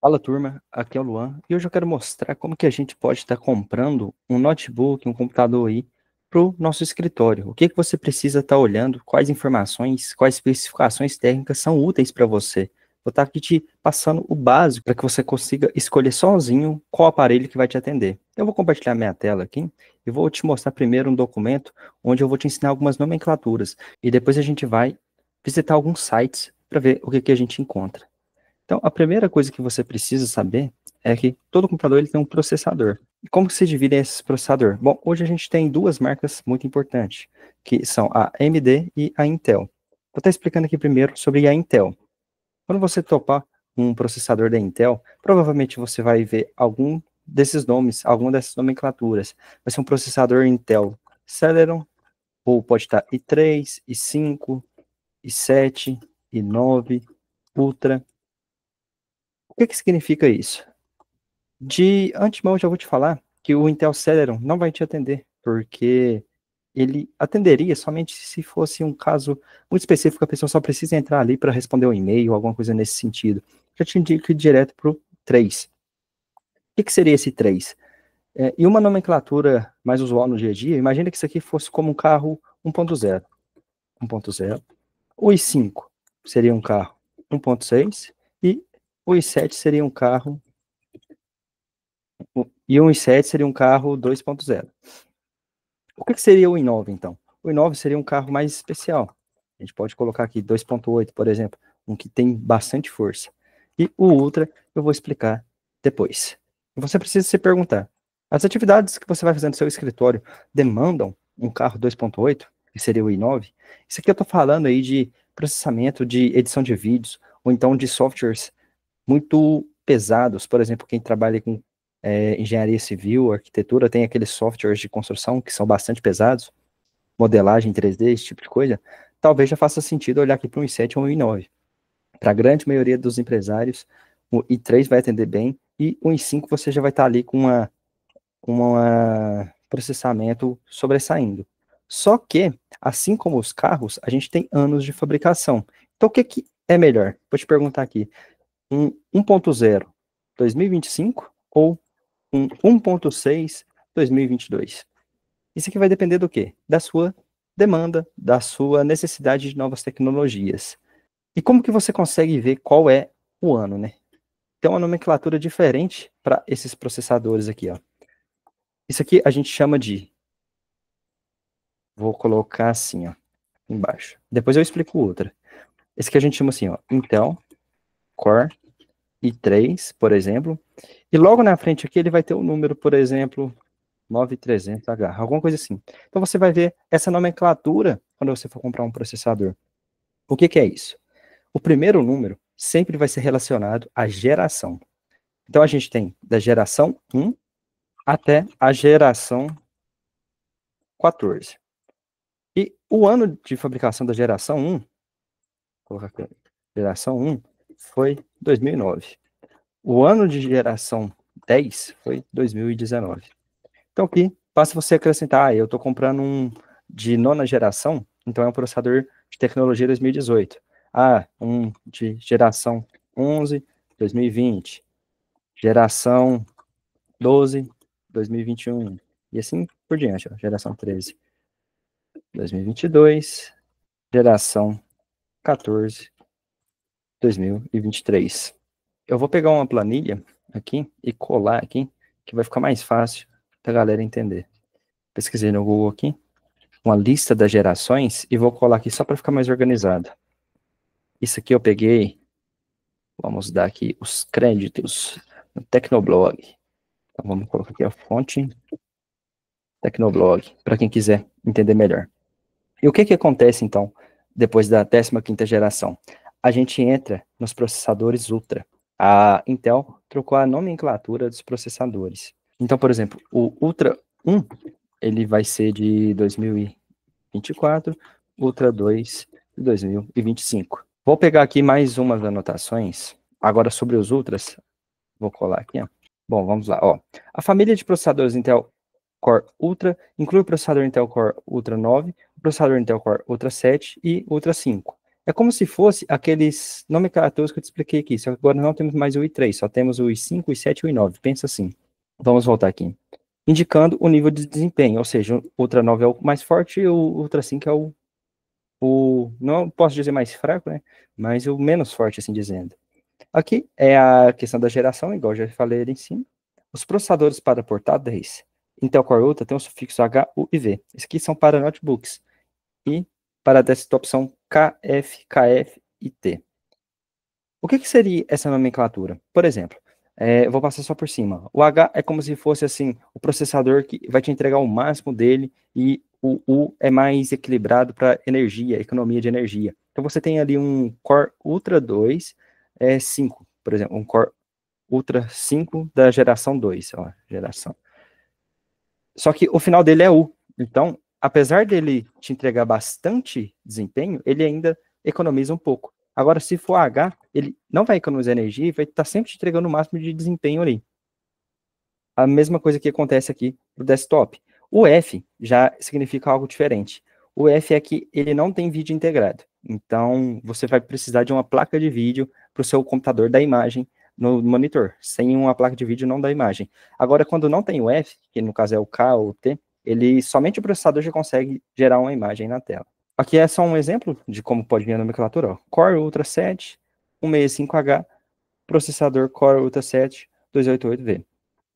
Fala turma, aqui é o Luan e hoje eu quero mostrar como que a gente pode estar comprando um notebook, um computador aí para o nosso escritório. O que que você precisa estar olhando, quais informações, quais especificações técnicas são úteis para você. Vou estar aqui te passando o básico para que você consiga escolher sozinho qual aparelho que vai te atender. Eu vou compartilhar minha tela aqui e vou te mostrar primeiro um documento onde eu vou te ensinar algumas nomenclaturas e depois a gente vai visitar alguns sites para ver o que que a gente encontra. Então, a primeira coisa que você precisa saber é que todo computador ele tem um processador. E como que se divide esse processador? Bom, hoje a gente tem duas marcas muito importantes, que são a AMD e a Intel. Vou estar explicando aqui primeiro sobre a Intel. Quando você topar um processador da Intel, provavelmente você vai ver algum desses nomes, alguma dessas nomenclaturas. Vai ser um processador Intel Celeron, ou pode estar i3, i5, i7, i9, Ultra. O que que significa isso? De antemão, eu já vou te falar que o Intel Celeron não vai te atender, porque ele atenderia somente se fosse um caso muito específico, a pessoa só precisa entrar ali para responder um e-mail, alguma coisa nesse sentido. Já te indico ir direto para o 3. O que seria esse 3? E uma nomenclatura mais usual no dia a dia, imagina que isso aqui fosse como um carro 1.0. 1.0. O i5 seria um carro 1.6 e o i7 seria um carro e um i7 seria um carro 2.0. O que seria o i9, então? O i9 seria um carro mais especial. A gente pode colocar aqui 2.8, por exemplo, um que tem bastante força. E o Ultra eu vou explicar depois. Você precisa se perguntar, as atividades que você vai fazer no seu escritório demandam um carro 2.8, que seria o i9? Isso aqui eu estou falando aí de processamento de edição de vídeos, ou então de softwares muito pesados. Por exemplo, quem trabalha com engenharia civil, arquitetura, tem aqueles softwares de construção que são bastante pesados, modelagem 3D, esse tipo de coisa. Talvez já faça sentido olhar aqui para um i7 ou um i9. Para a grande maioria dos empresários, o i3 vai atender bem e o i5 você já vai estar ali com uma processamento sobressaindo. Só que, assim como os carros, a gente tem anos de fabricação. Então, o que, que é melhor? Vou te perguntar aqui um 1.0 2025 ou um 1.6 2022? Isso aqui vai depender do quê? Da sua demanda, da sua necessidade de novas tecnologias. E como que você consegue ver qual é o ano, né? Tem uma nomenclatura diferente para esses processadores aqui, ó. Isso aqui a gente chama de, vou colocar assim, ó, embaixo. Depois eu explico outra. Esse aqui a gente chama assim, ó, Intel Core i3, por exemplo, e logo na frente aqui ele vai ter o número, por exemplo, 9300H, alguma coisa assim. Então você vai ver essa nomenclatura quando você for comprar um processador. O que que é isso? O primeiro número sempre vai ser relacionado à geração. Então a gente tem da geração 1 até a geração 14. E o ano de fabricação da geração 1, vou colocar aqui, geração 1 foi 2009. O ano de geração 10 foi 2019. Então aqui, basta você acrescentar, eu estou comprando um de nona geração, então é um processador de tecnologia 2018. Um de geração 11, 2020. Geração 12, 2021. E assim por diante, ó, geração 13, 2022. Geração 14, 2023. Eu vou pegar uma planilha aqui e colar aqui, que vai ficar mais fácil da galera entender. Pesquisei no Google aqui, uma lista das gerações, e vou colar aqui só para ficar mais organizado. Isso aqui eu peguei, vamos dar aqui os créditos no Tecnoblog. Então vamos colocar aqui a fonte Tecnoblog, para quem quiser entender melhor. E o que que acontece então, depois da 15ª geração? A gente entra nos processadores Ultra. A Intel trocou a nomenclatura dos processadores. Então, por exemplo, o Ultra 1, ele vai ser de 2024, Ultra 2 de 2025. Vou pegar aqui mais umas anotações, agora sobre os Ultras, vou colar aqui, ó. Bom, vamos lá, ó. A família de processadores Intel Core Ultra inclui o processador Intel Core Ultra 9, o processador Intel Core Ultra 7 e Ultra 5. É como se fosse aqueles nomenclaturas que eu te expliquei aqui, só que agora não temos mais o i3, só temos o i5, o i7 e o i9. Pensa assim. Vamos voltar aqui. Indicando o nível de desempenho, ou seja, o Ultra 9 é o mais forte e o Ultra 5 é não posso dizer mais fraco, né? Mas o menos forte, assim dizendo. Aqui é a questão da geração, igual eu já falei ali em cima. Os processadores para portáteis, Intel Core Ultra tem o sufixo H, U e V. Esses aqui são para notebooks. E para desktop são KF, KF e T. O que seria essa nomenclatura? Por exemplo, eu vou passar só por cima. O H é como se fosse assim, o processador que vai te entregar o máximo dele, e o U é mais equilibrado para energia, economia de energia. Então você tem ali um Core Ultra 2, 5, por exemplo, um Core Ultra 5 da geração 2, ó, geração. Só que o final dele é U. Então, apesar dele te entregar bastante desempenho, ele ainda economiza um pouco. Agora, se for H, ele não vai economizar energia e vai estar sempre te entregando o máximo de desempenho ali. A mesma coisa que acontece aqui no desktop. O F já significa algo diferente. O F é que ele não tem vídeo integrado. Então, você vai precisar de uma placa de vídeo para o seu computador dar imagem no monitor. Sem uma placa de vídeo não dá imagem. Agora, quando não tem o F, que no caso é o K ou o T, somente o processador já consegue gerar uma imagem na tela. Aqui é só um exemplo de como pode vir a nomenclatura. Ó. Core Ultra 7, 165H, processador Core Ultra 7, 288V. O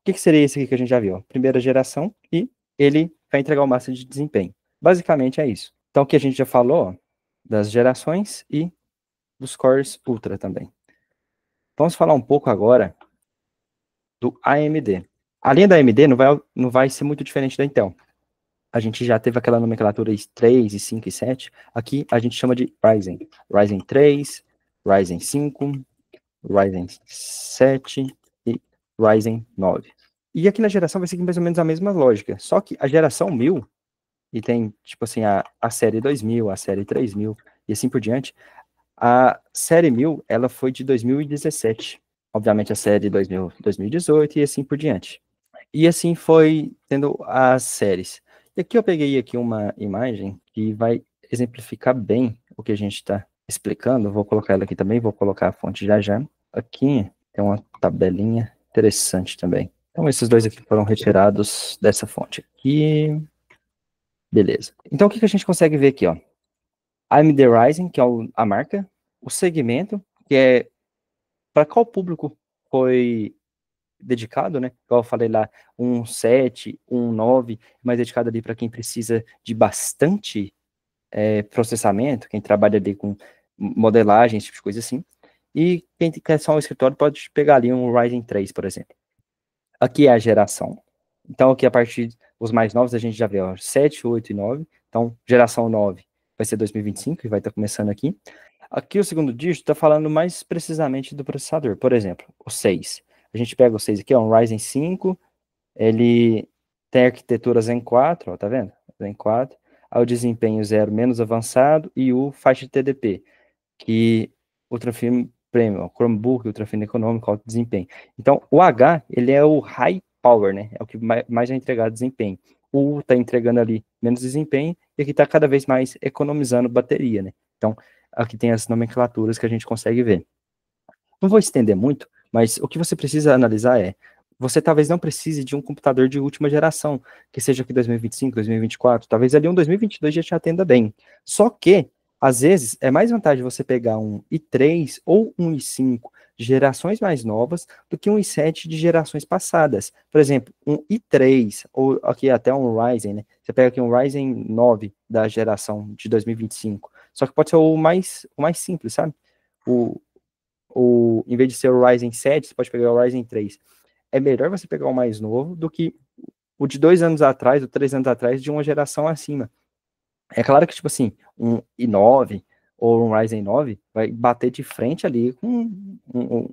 que seria esse aqui que a gente já viu? Primeira geração, e ele vai entregar o máximo de desempenho. Basicamente é isso. Então, o que a gente já falou, ó, das gerações e dos cores Ultra também. Vamos falar um pouco agora do AMD. A linha da AMD não vai ser muito diferente da Intel. A gente já teve aquela nomenclatura 3, 5 e 7. Aqui a gente chama de Ryzen. Ryzen 3, Ryzen 5, Ryzen 7 e Ryzen 9. E aqui na geração vai seguir mais ou menos a mesma lógica. Só que a geração 1000, e tem, tipo assim, a série 2000, a série 3000 e assim por diante. A série 1000, ela foi de 2017. Obviamente a série 2000, 2018 e assim por diante. E assim foi tendo as séries. E aqui eu peguei aqui uma imagem que vai exemplificar bem o que a gente está explicando. Vou colocar ela aqui também, vou colocar a fonte já já. Aqui tem uma tabelinha interessante também. Então esses dois aqui foram retirados dessa fonte aqui. Beleza. Então o que a gente consegue ver aqui, ó? AMD Ryzen, que é a marca, o segmento, que é para qual público foi dedicado, né? Igual eu falei lá, um 7, um 9, mais dedicado ali para quem precisa de bastante processamento, quem trabalha ali com modelagem, esse tipo de coisa assim. E quem quer só um escritório pode pegar ali um Ryzen 3, por exemplo. Aqui é a geração. Então, aqui a partir dos mais novos, a gente já vê, ó, 7, 8 e 9. Então, geração 9 vai ser 2025 e vai estar começando aqui. Aqui o segundo dígito está falando mais precisamente do processador. Por exemplo, o 6. A gente pega o 6 aqui, ó, um Ryzen 5, ele tem arquitetura Zen 4, ó, tá vendo? Zen 4. Aí o desempenho 0 menos avançado e o faixa de TDP, que Ultra Fine Premium, Chromebook, Ultra Fine Econômico, alto desempenho. Então, o H, ele é o High Power, né? É o que mais vai entregar desempenho. O U está entregando ali menos desempenho e aqui está cada vez mais economizando bateria, né? Então, aqui tem as nomenclaturas que a gente consegue ver. Não vou estender muito, mas o que você precisa analisar é, você talvez não precise de um computador de última geração, que seja aqui 2025, 2024, talvez ali um 2022 já te atenda bem. Só que, às vezes, é mais vantagem você pegar um i3 ou um i5 de gerações mais novas do que um i7 de gerações passadas. Por exemplo, um i3, ou aqui até um Ryzen, né? Você pega aqui um Ryzen 9 da geração de 2025, só que pode ser o mais simples, sabe? Em vez de ser o Ryzen 7, você pode pegar o Ryzen 3. É melhor você pegar o mais novo do que o de 2 anos atrás, ou 3 anos atrás, de uma geração acima. É claro que, tipo assim, um i9 ou um Ryzen 9 vai bater de frente ali com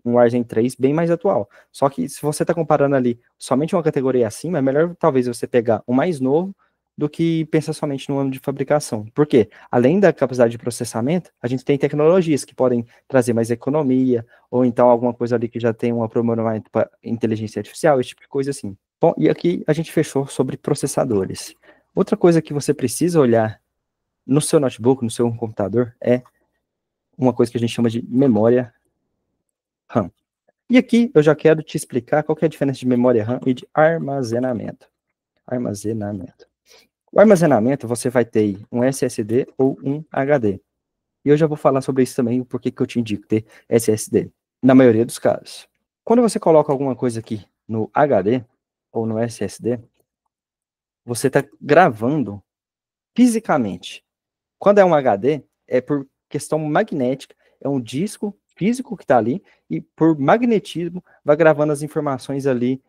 um Ryzen 3 bem mais atual. Só que se você está comparando ali somente uma categoria acima, é melhor talvez você pegar o mais novo do que pensar somente no ano de fabricação. Por quê? Além da capacidade de processamento, a gente tem tecnologias que podem trazer mais economia, ou então alguma coisa ali que já tem um aprimoramento para inteligência artificial, esse tipo de coisa assim. Bom, e aqui a gente fechou sobre processadores. Outra coisa que você precisa olhar no seu notebook, no seu computador, é uma coisa que a gente chama de memória RAM. E aqui eu já quero te explicar qual que é a diferença de memória RAM e de armazenamento. Armazenamento. O armazenamento, você vai ter um SSD ou um HD. E eu já vou falar sobre isso também, o porquê que eu te indico ter SSD, na maioria dos casos. Quando você coloca alguma coisa aqui no HD ou no SSD, você está gravando fisicamente. Quando é um HD, é por questão magnética, é um disco físico que está ali, e por magnetismo vai gravando as informações ali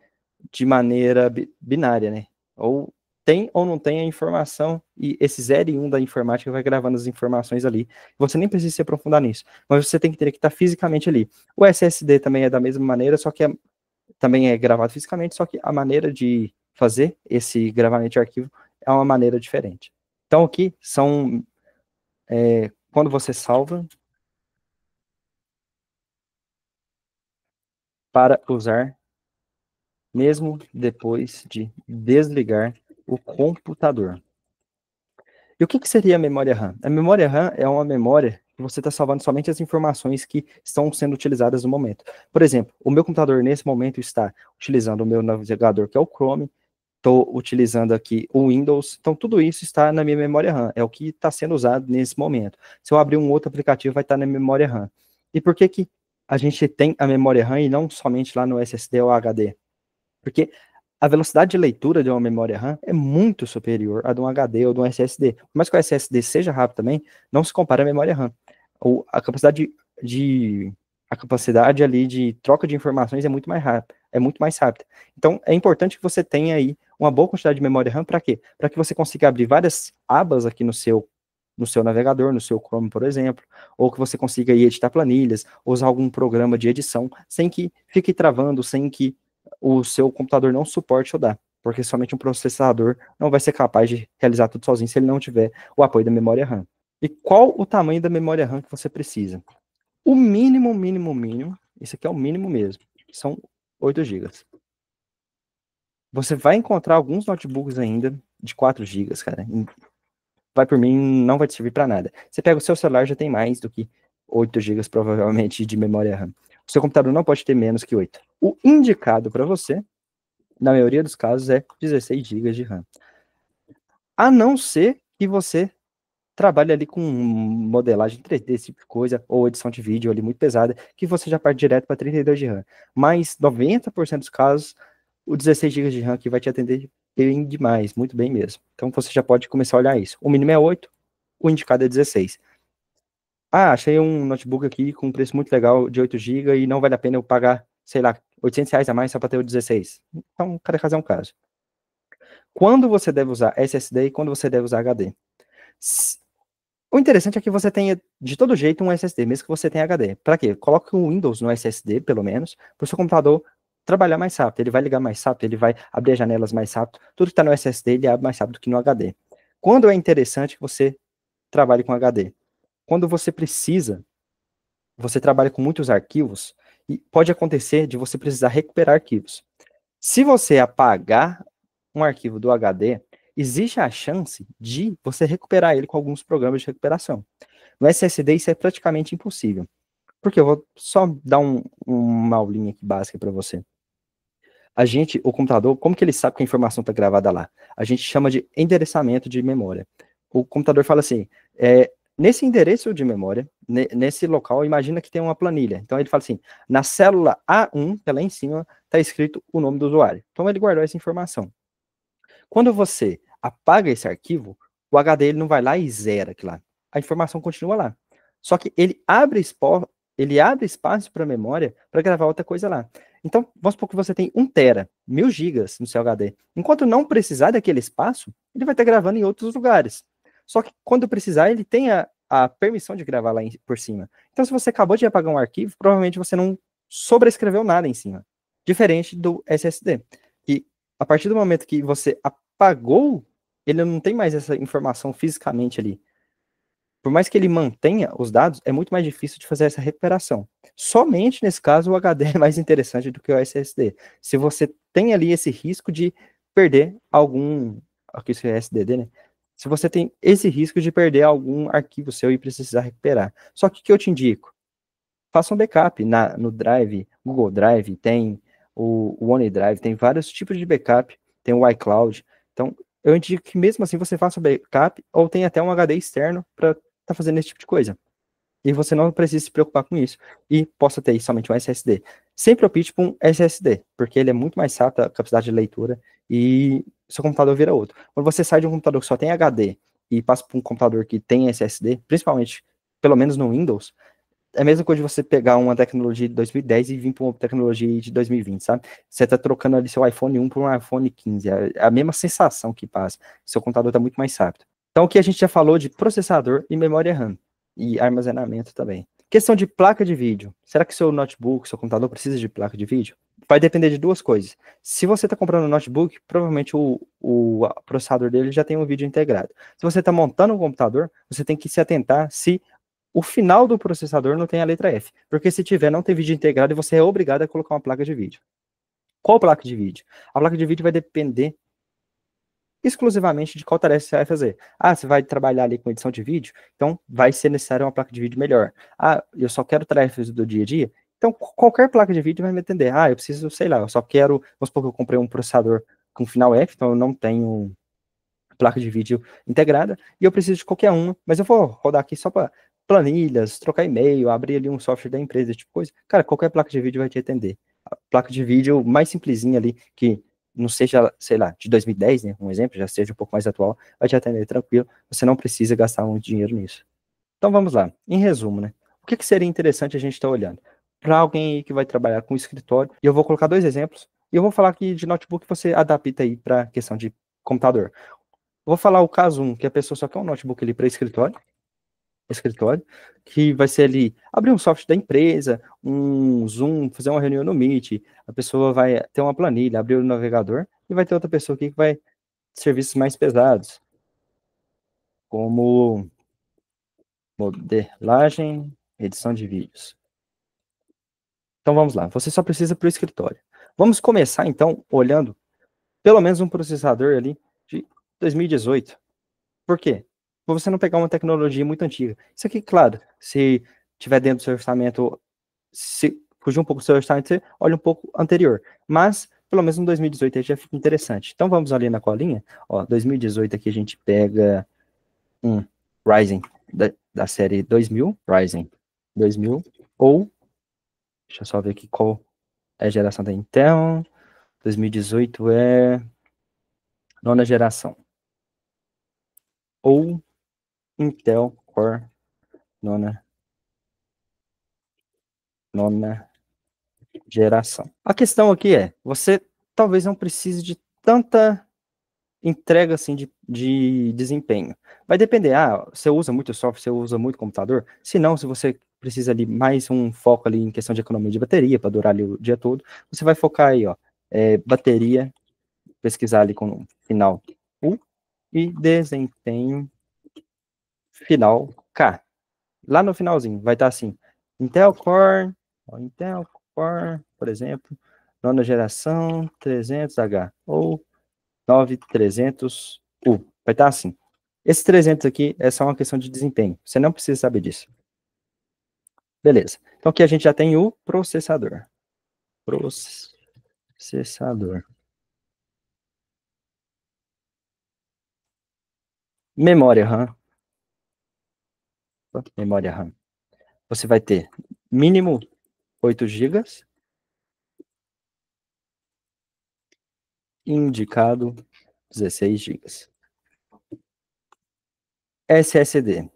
de maneira binária, né? Ou tem ou não tem a informação, e esse 0 e 1 da informática vai gravando as informações ali. Você nem precisa se aprofundar nisso, mas você tem que ter que estar fisicamente ali. O SSD também é da mesma maneira, só que também é gravado fisicamente, só que a maneira de fazer esse gravamento de arquivo é uma maneira diferente. Então aqui são, quando você salva para usar mesmo depois de desligar o computador. E o que seria a memória RAM? A memória RAM é uma memória que você está salvando somente as informações que estão sendo utilizadas no momento. Por exemplo, o meu computador nesse momento está utilizando o meu navegador, que é o Chrome, estou utilizando aqui o Windows, então tudo isso está na minha memória RAM, é o que está sendo usado nesse momento. Se eu abrir um outro aplicativo, vai estar na memória RAM. E por que que a gente tem a memória RAM e não somente lá no SSD ou HD? Porque a velocidade de leitura de uma memória RAM é muito superior à de um HD ou de um SSD. Por mais que o SSD seja rápido também, não se compara à memória RAM. Ou a capacidade a capacidade ali de troca de informações é muito mais rápida, Então, é importante que você tenha aí uma boa quantidade de memória RAM para quê? Para que você consiga abrir várias abas aqui no seu navegador, no seu Chrome, por exemplo, ou que você consiga aí editar planilhas, usar algum programa de edição, sem que fique travando, sem que o seu computador não suporte rodar, porque somente um processador não vai ser capaz de realizar tudo sozinho se ele não tiver o apoio da memória RAM. E qual o tamanho da memória RAM que você precisa? O mínimo, esse aqui é o mínimo mesmo, são 8 GB. Você vai encontrar alguns notebooks ainda de 4 GB, cara. Vai por mim, não vai te servir para nada. Você pega o seu celular, já tem mais do que 8 GB provavelmente de memória RAM. O seu computador não pode ter menos que 8. O indicado para você, na maioria dos casos, é 16 GB de RAM. A não ser que você trabalhe ali com modelagem 3D, esse tipo de coisa, ou edição de vídeo ali muito pesada, que você já parte direto para 32 de RAM. Mas 90% dos casos, o 16 GB de RAM aqui vai te atender bem demais, muito bem mesmo. Então você já pode começar a olhar isso. O mínimo é 8, o indicado é 16. Ah, achei um notebook aqui com um preço muito legal de 8 GB e não vale a pena eu pagar, sei lá, R$ 800 a mais só para ter o 16. Então, cada caso é um caso. Quando você deve usar SSD e quando você deve usar HD? O interessante é que você tenha, de todo jeito, um SSD, mesmo que você tenha HD. Para quê? Coloque o Windows no SSD, pelo menos, para o seu computador trabalhar mais rápido. Ele vai ligar mais rápido, ele vai abrir as janelas mais rápido. Tudo que está no SSD, ele abre mais rápido que no HD. Quando é interessante que você trabalhe com HD? Quando você precisa, você trabalha com muitos arquivos, e pode acontecer de você precisar recuperar arquivos. Se você apagar um arquivo do HD, existe a chance de você recuperar ele com alguns programas de recuperação. No SSD isso é praticamente impossível. Porque eu vou só dar uma aulinha aqui básica para você. O computador, como que ele sabe que a informação está gravada lá? A gente chama de endereçamento de memória. O computador fala assim, nesse endereço de memória, nesse local, imagina que tem uma planilha. Então ele fala assim, na célula A1, que é lá em cima, está escrito o nome do usuário. Então ele guardou essa informação. Quando você apaga esse arquivo, o HD ele não vai lá e zera aquilo lá. A informação continua lá. Só que ele abre espaço para a memória para gravar outra coisa lá. Então, vamos supor que você tem 1 tera, 1000 gigas no seu HD. Enquanto não precisar daquele espaço, ele vai estar gravando em outros lugares. Só que quando precisar, ele tem a permissão de gravar lá por cima. Então, se você acabou de apagar um arquivo, provavelmente você não sobrescreveu nada em cima. Diferente do SSD. E a partir do momento que você apagou, ele não tem mais essa informação fisicamente ali. Por mais que ele mantenha os dados, é muito mais difícil de fazer essa recuperação. Somente nesse caso o HD é mais interessante do que o SSD. Se você tem ali esse risco de perder algum, aqui isso é SSD, né? se você tem esse risco de perder algum arquivo seu e precisar recuperar. Só que o que eu te indico? Faça um backup no Drive, Google Drive, tem o OneDrive, tem vários tipos de backup, tem o iCloud. Então, eu indico que mesmo assim você faça um backup ou tem até um HD externo para estar fazendo esse tipo de coisa. E você não precisa se preocupar com isso. E possa ter somente um SSD. Sempre opte por um SSD, porque ele é muito mais rápido, a capacidade de leitura, e seu computador vira outro. Quando você sai de um computador que só tem HD e passa para um computador que tem SSD, principalmente, pelo menos no Windows, é a mesma coisa de você pegar uma tecnologia de 2010 e vir para uma tecnologia de 2020, sabe? Você está trocando ali seu iPhone 1 por um iPhone 15. É a mesma sensação que passa. Seu computador está muito mais rápido. Então, o que a gente já falou de processador e memória RAM. E armazenamento também. Questão de placa de vídeo. Será que seu notebook, seu computador precisa de placa de vídeo? Vai depender de duas coisas. Se você está comprando um notebook, provavelmente o processador dele já tem um vídeo integrado. Se você está montando um computador, você tem que se atentar se o final do processador não tem a letra F. Porque se tiver, não tem vídeo integrado e você é obrigado a colocar uma placa de vídeo. Qual placa de vídeo? A placa de vídeo vai depender exclusivamente de qual tarefa você vai fazer. Ah, você vai trabalhar ali com edição de vídeo, então vai ser necessário uma placa de vídeo melhor. Ah, eu só quero tarefas do dia a dia, então qualquer placa de vídeo vai me atender. Ah, eu preciso, sei lá, eu só quero, vamos supor que eu comprei um processador com final F, então eu não tenho placa de vídeo integrada, e eu preciso de qualquer uma, mas eu vou rodar aqui só para planilhas, trocar e-mail, abrir ali um software da empresa, tipo coisa. Cara, qualquer placa de vídeo vai te atender. A placa de vídeo mais simplesinha ali, que não seja, sei lá, de 2010, né, um exemplo, já seja um pouco mais atual, vai te atender tranquilo, você não precisa gastar muito dinheiro nisso. Então vamos lá, em resumo, né, o que seria interessante a gente estar olhando? Para alguém aí que vai trabalhar com escritório, e eu vou colocar dois exemplos, e eu vou falar aqui de notebook, você adapta aí para questão de computador. Vou falar o caso 1, que a pessoa só quer um notebook ali para escritório, que vai ser ali, abrir um software da empresa, um Zoom, fazer uma reunião no Meet, a pessoa vai ter uma planilha, abrir o navegador, e vai ter outra pessoa aqui que vai serviços mais pesados, como modelagem, edição de vídeos. Então vamos lá, você só precisa para o escritório. Vamos começar então olhando pelo menos um processador ali de 2018. Por quê? Pra você não pegar uma tecnologia muito antiga. Isso aqui, claro, se tiver dentro do seu orçamento, se fugir um pouco do seu orçamento, você olha um pouco anterior. Mas, pelo menos no 2018 aí já fica interessante. Então vamos ali na colinha. Ó, 2018 aqui a gente pega um Ryzen da série 2000, Ryzen 2000, ou, deixa eu só ver aqui qual é a geração da Intel. 2018 é nona geração. Ou Intel Core nona geração. A questão aqui é, você talvez não precise de tanta entrega assim de desempenho. Vai depender, você usa muito software, você usa muito computador? Se não, se você precisa ali mais um foco ali em questão de economia de bateria, para durar ali o dia todo, você vai focar aí, ó, bateria, pesquisar ali com final U e desempenho final K. Lá no finalzinho, vai estar assim, Intel Core, Intel Core, por exemplo, nona geração, 300H, ou 9300U. Vai estar assim. Esse 300 aqui é só uma questão de desempenho. Você não precisa saber disso. Beleza. Então aqui a gente já tem o processador. Processador. Memória RAM. Memória RAM. Você vai ter mínimo 8 GB, indicado 16 GB. SSD.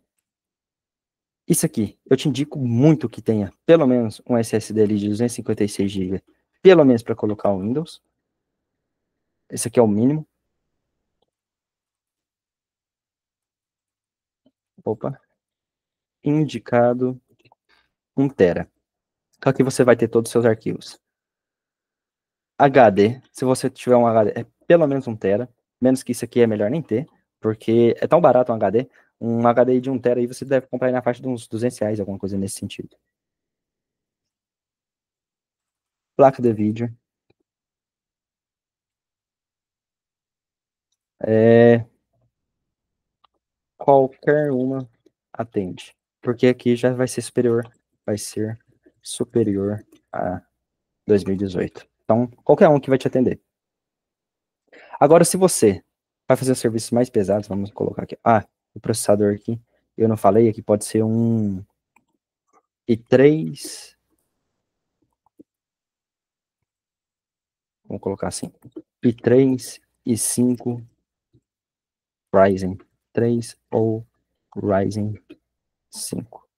Isso aqui, eu te indico muito que tenha pelo menos um SSD ali de 256 GB, pelo menos para colocar o Windows. Esse aqui é o mínimo. Opa. Indicado 1 tera. Aqui você vai ter todos os seus arquivos. HD, se você tiver um HD, é pelo menos 1 tera. Menos que isso aqui é melhor nem ter, porque é tão barato um HD. Um HD de 1 tera aí você deve comprar aí na faixa de uns R$ 200, alguma coisa nesse sentido. Placa de vídeo. É, qualquer uma atende. Porque aqui já vai ser superior a 2018. Então, qualquer um que vai te atender. Agora, se você vai fazer os serviços mais pesados, vamos colocar aqui. Ah, o processador aqui, eu não falei, aqui pode ser um i3, vamos colocar assim, i3, i5, Ryzen 3 ou Ryzen 5.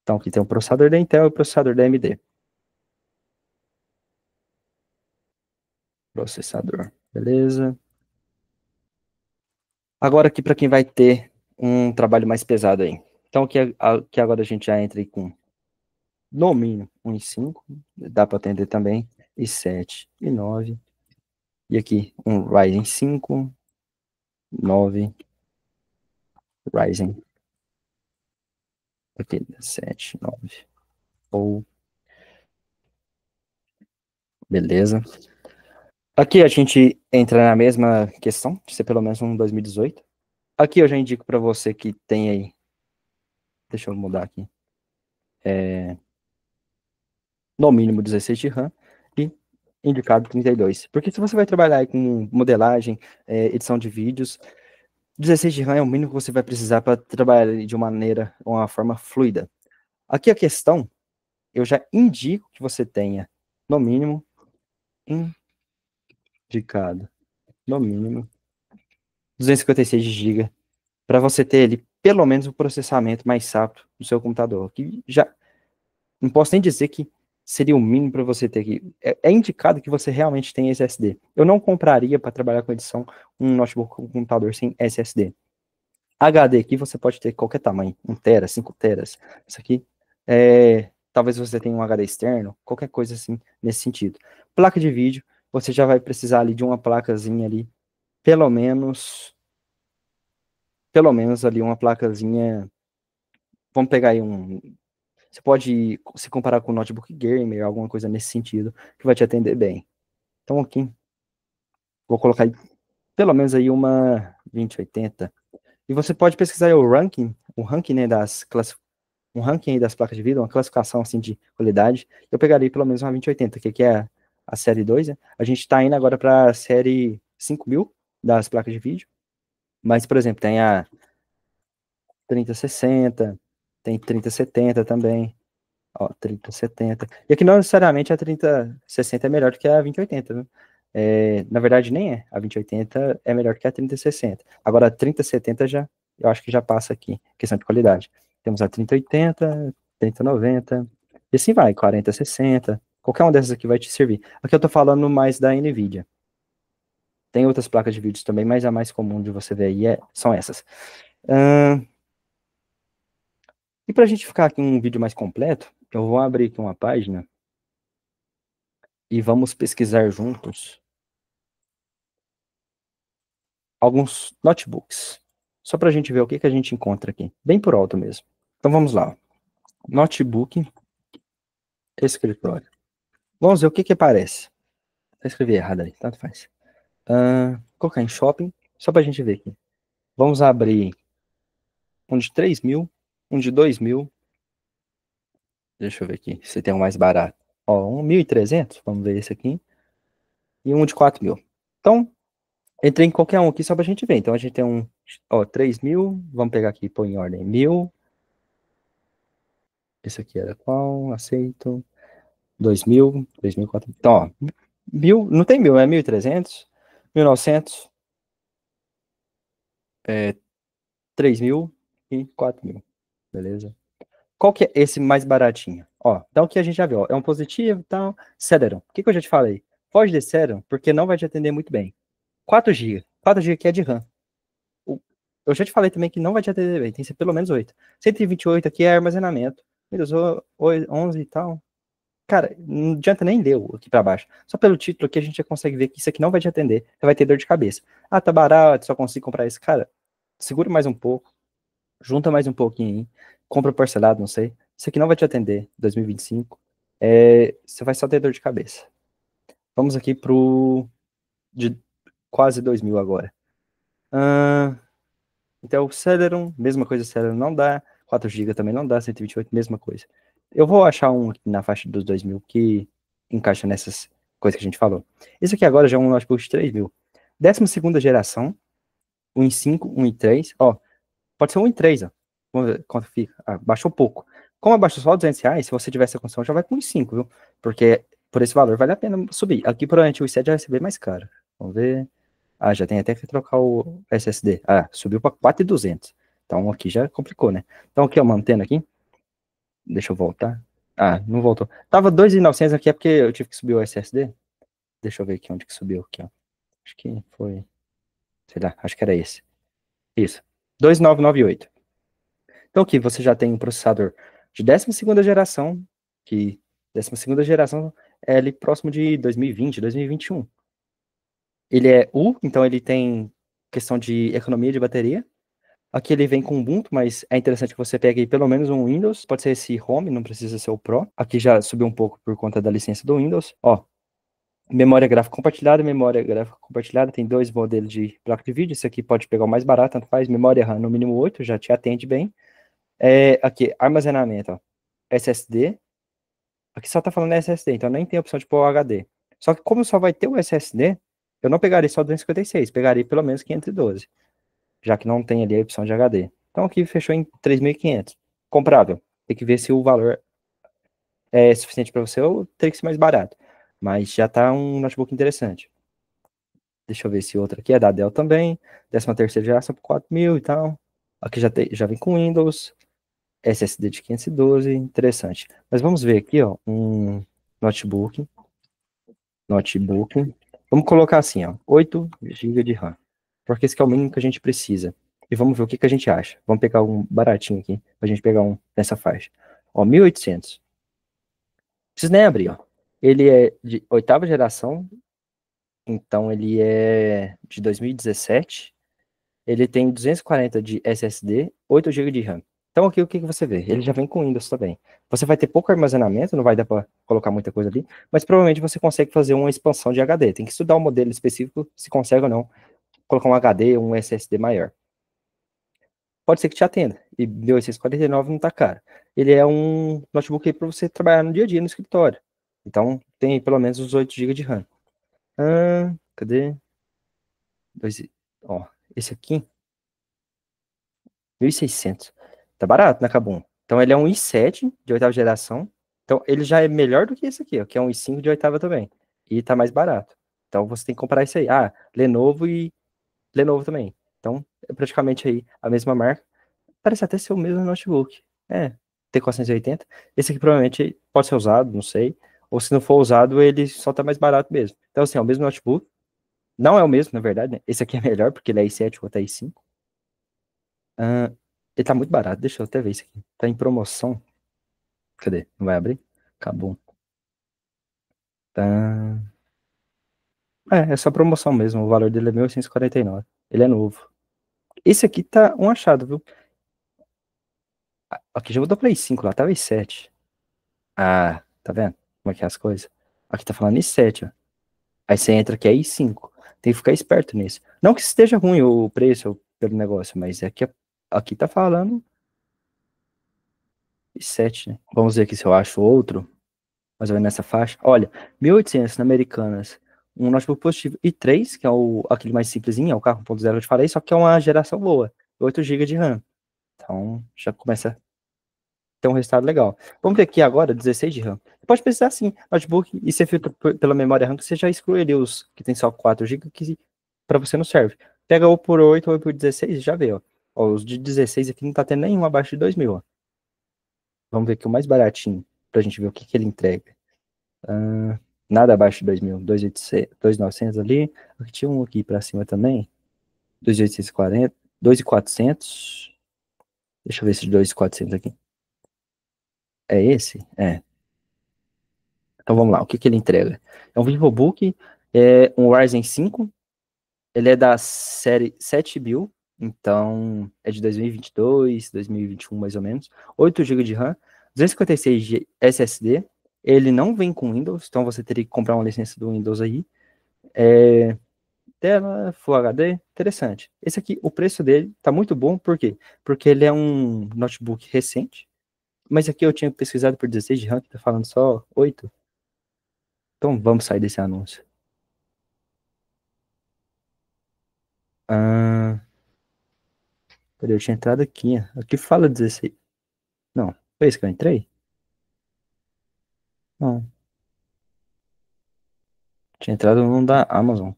Então, aqui tem o processador da Intel e o processador da AMD. Processador, beleza? Agora aqui para quem vai ter um trabalho mais pesado aí. Então, aqui agora a gente já entra aí com, no mínimo, um i5, dá para atender também, i7, i9, e aqui um Ryzen 5, 9, Ryzen, aqui, 7, 9, ou, beleza. Aqui a gente entra na mesma questão, de ser pelo menos um 2018. Aqui eu já indico para você que tem aí, deixa eu mudar aqui, no mínimo 16 de RAM e indicado 32. Porque se você vai trabalhar aí com modelagem, edição de vídeos, 16 de RAM é o mínimo que você vai precisar para trabalhar de uma forma fluida. Aqui a questão, eu já indico que você tenha, no mínimo, indicado, no mínimo, 256 GB, para você ter ali pelo menos o processamento mais rápido do seu computador. Que já não posso nem dizer que seria o mínimo para você ter aqui. É indicado que você realmente tem SSD. Eu não compraria para trabalhar com edição um notebook com computador sem SSD. HD aqui você pode ter qualquer tamanho, 1 tera, 5 teras. Isso aqui talvez você tenha um HD externo, qualquer coisa assim nesse sentido. Placa de vídeo, você já vai precisar ali de uma placazinha ali, pelo menos ali uma placazinha. Vamos pegar aí você pode se comparar com um notebook gamer, alguma coisa nesse sentido, que vai te atender bem. Então aqui, vou colocar aí, pelo menos aí uma 2080. E você pode pesquisar aí o ranking, né, um ranking aí das placas de vídeo, uma classificação assim de qualidade. Eu pegaria pelo menos uma 2080, que aqui é a série 2, né? A gente está indo agora para a série 5000 das placas de vídeo. Mas, por exemplo, tem a 3060, tem 3070 também. Ó, 3070. E aqui não necessariamente a 3060 é melhor do que a 2080, né? Na verdade, nem é. A 2080 é melhor que a 3060. Agora, a 3070 eu acho que já passa aqui, questão de qualidade. Temos a 3080, 3090, e assim vai, 4060. Qualquer uma dessas aqui vai te servir. Aqui eu tô falando mais da NVIDIA. Tem outras placas de vídeo também, mas a mais comum de você ver aí são essas. E para a gente ficar aqui um vídeo mais completo, eu vou abrir aqui uma página e vamos pesquisar juntos alguns notebooks. Só para a gente ver o que, que a gente encontra aqui. Bem por alto mesmo. Então vamos lá. Notebook, escritório. Vamos ver o que, que aparece. Eu escrevi errado ali, tanto faz. Colocar em shopping, só para a gente ver aqui. Vamos abrir um de 3.000, um de 2.000. Deixa eu ver aqui se tem um mais barato. Ó, um 1.300, vamos ver esse aqui. E um de 4.000. Então, entrei em qualquer um aqui só pra gente ver. Então a gente tem um, ó, 3.000. Vamos pegar aqui e pôr em ordem. 1.000. Esse aqui era qual? Aceito. 2.000. 2.000, 4.000. Então, ó. 1.000, não tem 1.000, é 1.300. 1.900. 3.000 e 4.000. Beleza? Qual que é esse mais baratinho? Ó, então aqui a gente já viu, ó, é um positivo e tal. Celeron. O que, que eu já te falei? Foge desse Celeron, porque não vai te atender muito bem. 4 GB. 4 GB aqui é de RAM. Eu já te falei também que não vai te atender bem, tem que ser pelo menos 8. 128 aqui é armazenamento. Windows 11 e tal. Cara, não adianta nem ler aqui pra baixo. Só pelo título aqui a gente já consegue ver que isso aqui não vai te atender. Você vai ter dor de cabeça. Ah, tá barato, só consigo comprar isso. Cara, segura mais um pouco. Junta mais um pouquinho aí. Compra parcelado, não sei. Isso aqui não vai te atender 2025. Você vai só ter dor de cabeça. Vamos aqui pro de quase 2.000 agora. Intel Celeron, mesma coisa, Celeron não dá, 4 GB também não dá, 128, mesma coisa. Eu vou achar um aqui na faixa dos 2.000 que encaixa nessas coisas que a gente falou. Esse aqui agora já é um notebook de 3.000. 12ª geração, um i5, um i3, ó, pode ser um i3, ó. Vamos ver quanto fica. Ah, baixou pouco. Como abaixou só R$ 200, se você tiver essa condição, já vai com um i5, viu? Porque por esse valor vale a pena subir. Aqui provavelmente o i7 já vai ser bem mais caro. Vamos ver. Ah, já tem até que trocar o SSD. Ah, subiu para 4.200. Então aqui já complicou, né? Então aqui, ó, mantendo aqui. Deixa eu voltar. Ah, não voltou. Tava 2.900 aqui, é porque eu tive que subir o SSD. Deixa eu ver aqui onde que subiu aqui, ó. Acho que foi, sei lá, acho que era esse. Isso. 2.998. Então aqui você já tem um processador de 12ª geração, que 12ª geração é ali próximo de 2020, 2021. Ele é U, então ele tem questão de economia de bateria. Aqui ele vem com Ubuntu, mas é interessante que você pegue pelo menos um Windows, pode ser esse Home, não precisa ser o Pro. Aqui já subiu um pouco por conta da licença do Windows. Ó, memória gráfica compartilhada, tem dois modelos de placa de vídeo, esse aqui pode pegar o mais barato, tanto faz, memória RAM no mínimo 8, já te atende bem. Aqui, armazenamento, ó, SSD, aqui só tá falando SSD, então nem tem opção de pôr o HD. Só que como só vai ter o SSD, eu não pegaria só 256, pegaria pelo menos 512, já que não tem ali a opção de HD. Então aqui fechou em 3.500. Comprável. Tem que ver se o valor é suficiente para você ou teria que ser mais barato. Mas já tá um notebook interessante. Deixa eu ver se outro aqui é da Dell também. 13ª geração por 4.000 e tal. Aqui já vem com Windows. SSD de 512, interessante. Mas vamos ver aqui, ó, um notebook. Notebook. Vamos colocar assim, ó, 8 GB de RAM. Porque esse é o mínimo que a gente precisa. E vamos ver o que que a gente acha. Vamos pegar um baratinho aqui, pra gente pegar um nessa faixa. Ó, 1.800. Não precisa nem abrir, ó. Ele é de 8ª geração, então ele é de 2017. Ele tem 240 de SSD, 8 GB de RAM. Então aqui o que que você vê? Ele já vem com Windows também. Você vai ter pouco armazenamento, não vai dar para colocar muita coisa ali, mas provavelmente você consegue fazer uma expansão de HD. Tem que estudar o modelo específico, se consegue ou não, colocar um HD ou um SSD maior. Pode ser que te atenda. E 1.849 não tá caro. Ele é um notebook para você trabalhar no dia a dia no escritório. Então tem pelo menos uns 8 GB de RAM. Cadê? Ó, esse aqui 1.600. Tá barato, né, Kabum? Então ele é um i7 de 8ª geração. Então ele já é melhor do que esse aqui, ó, que é um i5 de 8ª também. E tá mais barato. Então você tem que comprar isso aí. Ah, Lenovo e Lenovo também. Então é praticamente aí a mesma marca. Parece até ser o mesmo notebook. T480. Esse aqui provavelmente pode ser usado, não sei. Ou se não for usado, ele só tá mais barato mesmo. Então assim, é o mesmo notebook. Não é o mesmo, na verdade, né? Esse aqui é melhor, porque ele é i7, o outro é i5. Ah, ele tá muito barato. Deixa eu até ver isso aqui. Tá em promoção. Cadê? Não vai abrir? Acabou. Tá. É só promoção mesmo. O valor dele é 1.849. Ele é novo. Esse aqui tá um achado, viu? Aqui já mudou pra i5, lá tava i7. Ah, tá vendo? Como é que é as coisas? Aqui tá falando i7, ó. Aí você entra aqui é i5. Tem que ficar esperto nisso. Não que esteja ruim o preço pelo negócio, mas aqui tá falando i7, né? Vamos ver aqui se eu acho outro. Mais ou menos nessa faixa. Olha, 1.800 na Americanas, um notebook positivo i3, que é aquele mais simplesinho, é o carro 1.0 que eu te falei, só que é uma geração boa, 8 GB de RAM. Então, já começa a ter um resultado legal. Vamos ver aqui agora, 16 de RAM. Você pode precisar sim, notebook, e você filtra pela memória RAM, que você já exclui ali os que tem só 4 GB, que para você não serve. Pega ou por 8 ou por 16 e já vê, ó. Ó, os de 16 aqui não tá tendo nenhum abaixo de 2.000, ó. Vamos ver aqui o mais baratinho, pra gente ver o que que ele entrega. Nada abaixo de 2.000, 2.900 ali. Aqui tinha um aqui pra cima também. 2.840, 2.400. Deixa eu ver esse de 2.400 aqui. É esse? É. Então vamos lá, o que que ele entrega? É um VivoBook, é um Ryzen 5. Ele é da série 7000, então é de 2022, 2021 mais ou menos. 8 GB de RAM, 256 de SSD. Ele não vem com Windows, então você teria que comprar uma licença do Windows aí. tela, Full HD, interessante. Esse aqui, o preço dele tá muito bom, por quê? Porque ele é um notebook recente, mas aqui eu tinha pesquisado por 16 de RAM, que tá falando só 8. Então vamos sair desse anúncio. Ah, cadê? Eu tinha entrado aqui. Aqui fala 16. Não, foi isso que eu entrei? Não, tinha entrado num da Amazon.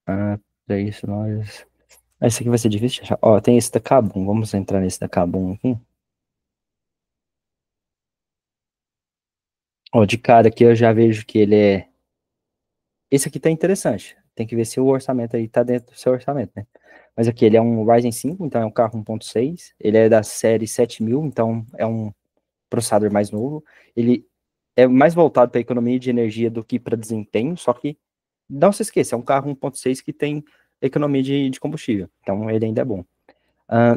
Ah, é isso, nós. Esse aqui vai ser difícil de achar. Ó, tem esse da Kabum. Vamos entrar nesse da Kabum aqui. Ó, de cara aqui eu já vejo que ele é. Esse aqui tá interessante. Tem que ver se o orçamento aí tá dentro do seu orçamento, né? Mas aqui ele é um Ryzen 5, então é um carro 1.6. Ele é da série 7000, então é um processador mais novo. Ele é mais voltado para economia de energia do que para desempenho, só que não se esqueça, é um carro 1.6 que tem economia de combustível, então ele ainda é bom.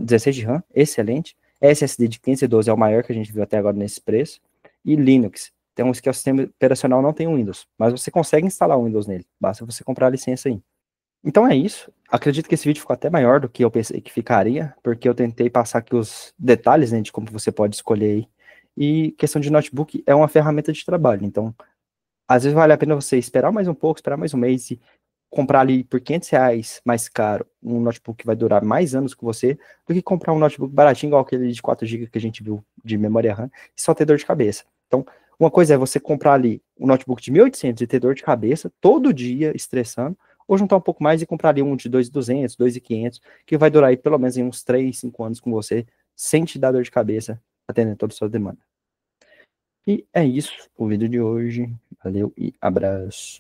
16 de RAM, excelente. SSD de 512 é o maior que a gente viu até agora nesse preço. E Linux. Então, esse que é o sistema operacional não tem Windows, mas você consegue instalar o Windows nele, basta você comprar a licença aí. Então é isso. Acredito que esse vídeo ficou até maior do que eu pensei que ficaria, porque eu tentei passar aqui os detalhes, né, de como você pode escolher aí. E questão de notebook é uma ferramenta de trabalho, então às vezes vale a pena você esperar mais um pouco, esperar mais um mês e comprar ali por R$ 500 mais caro um notebook que vai durar mais anos com você, do que comprar um notebook baratinho, igual aquele de 4 GB que a gente viu de memória RAM, e só ter dor de cabeça. Então, uma coisa é você comprar ali um notebook de 1.800 e ter dor de cabeça todo dia, estressando, ou juntar um pouco mais e comprar ali um de 2.200, 2.500, que vai durar aí pelo menos em uns 3, 5 anos com você, sem te dar dor de cabeça, atendendo toda a sua demanda. E é isso, o vídeo de hoje. Valeu e abraço.